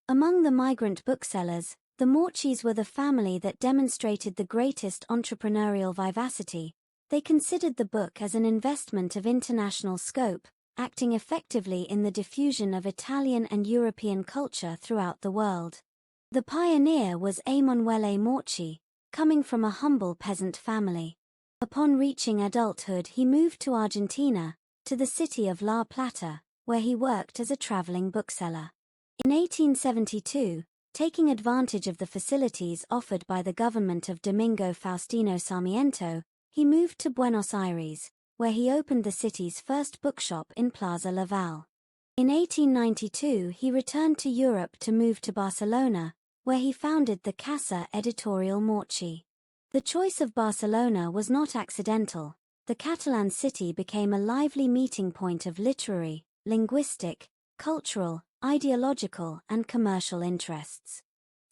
Among the migrant booksellers, the Mauccis were the family that demonstrated the greatest entrepreneurial vivacity. They considered the book as an investment of international scope, acting effectively in the diffusion of Italian and European culture throughout the world. The pioneer was Emanuele Maucci, coming from a humble peasant family. Upon reaching adulthood, he moved to Argentina, to the city of La Plata, where he worked as a traveling bookseller. In 1872, taking advantage of the facilities offered by the government of Domingo Faustino Sarmiento, he moved to Buenos Aires, where he opened the city's first bookshop in Plaza Laval. In 1892 he returned to Europe to move to Barcelona, where he founded the Casa Editorial Maucci. The choice of Barcelona was not accidental. The Catalan city became a lively meeting point of literary, linguistic, cultural, ideological and commercial interests.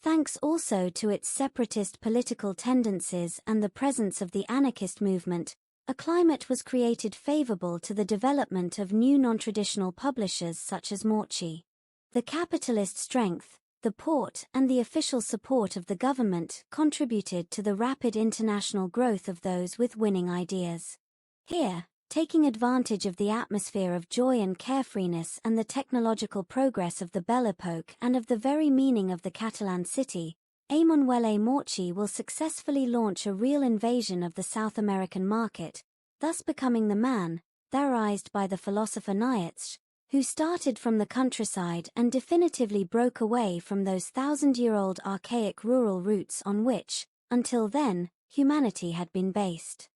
Thanks also to its separatist political tendencies and the presence of the anarchist movement, a climate was created favorable to the development of new non-traditional publishers such as Maucci. The capitalist strength, the port and the official support of the government contributed to the rapid international growth of those with winning ideas. Here, taking advantage of the atmosphere of joy and carefreeness and the technological progress of the Belle Epoque and of the very meaning of the Catalan city, Emanuele Maucci will successfully launch a real invasion of the South American market, thus becoming the man, theorized by the philosopher Nietzsche, who started from the countryside and definitively broke away from those thousand-year-old archaic rural roots on which, until then, humanity had been based.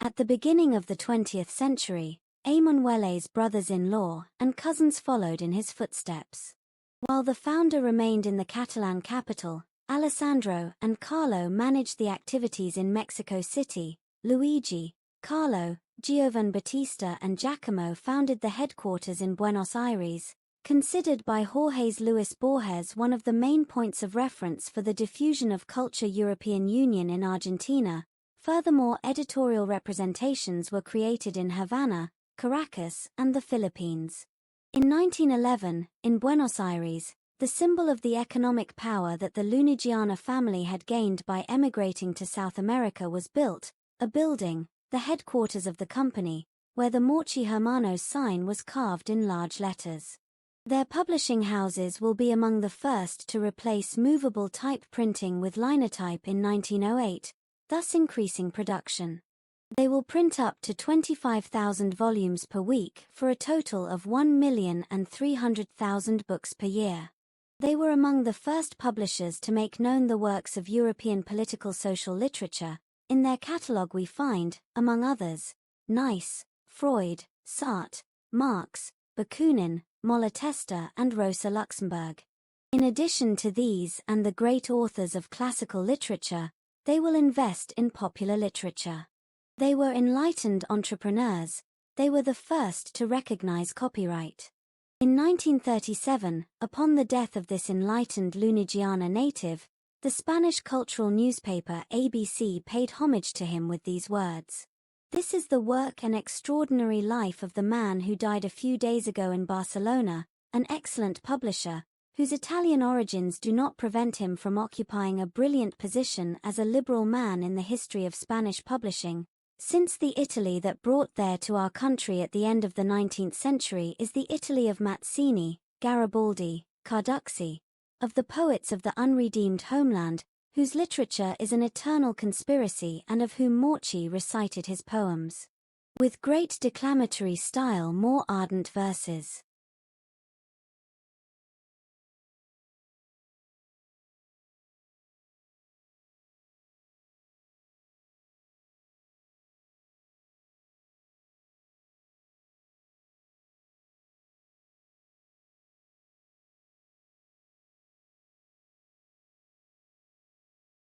At the beginning of the 20th century, Emanuele's brothers-in-law and cousins followed in his footsteps. While the founder remained in the Catalan capital, Alessandro and Carlo managed the activities in Mexico City. Luigi, Carlo, Giovan Battista and Giacomo founded the headquarters in Buenos Aires, considered by Jorge Luis Borges one of the main points of reference for the diffusion of culture. European Union in Argentina. Furthermore, editorial representations were created in Havana, Caracas, and the Philippines. In 1911, in Buenos Aires, the symbol of the economic power that the Lunigiana family had gained by emigrating to South America was built, a building, the headquarters of the company, where the Maucci Hermanos sign was carved in large letters. Their publishing houses will be among the first to replace movable type printing with linotype in 1908, thus increasing production. They will print up to 25,000 volumes per week for a total of 1,300,000 books per year. They were among the first publishers to make known the works of European political social literature. In their catalogue we find, among others, Nice, Freud, Sartre, Marx, Bakunin, Malatesta and Rosa Luxemburg. In addition to these and the great authors of classical literature, they will invest in popular literature. They were enlightened entrepreneurs. They were the first to recognize copyright. In 1937, upon the death of this enlightened Lunigiana native, the Spanish cultural newspaper ABC paid homage to him with these words. "This is the work and extraordinary life of the man who died a few days ago in Barcelona, an excellent publisher, whose Italian origins do not prevent him from occupying a brilliant position as a liberal man in the history of Spanish publishing, since the Italy that brought there to our country at the end of the 19th century is the Italy of Mazzini, Garibaldi, Carducci, of the poets of the unredeemed homeland, whose literature is an eternal conspiracy and of whom Maucci recited his poems. With great declamatory style, more ardent verses.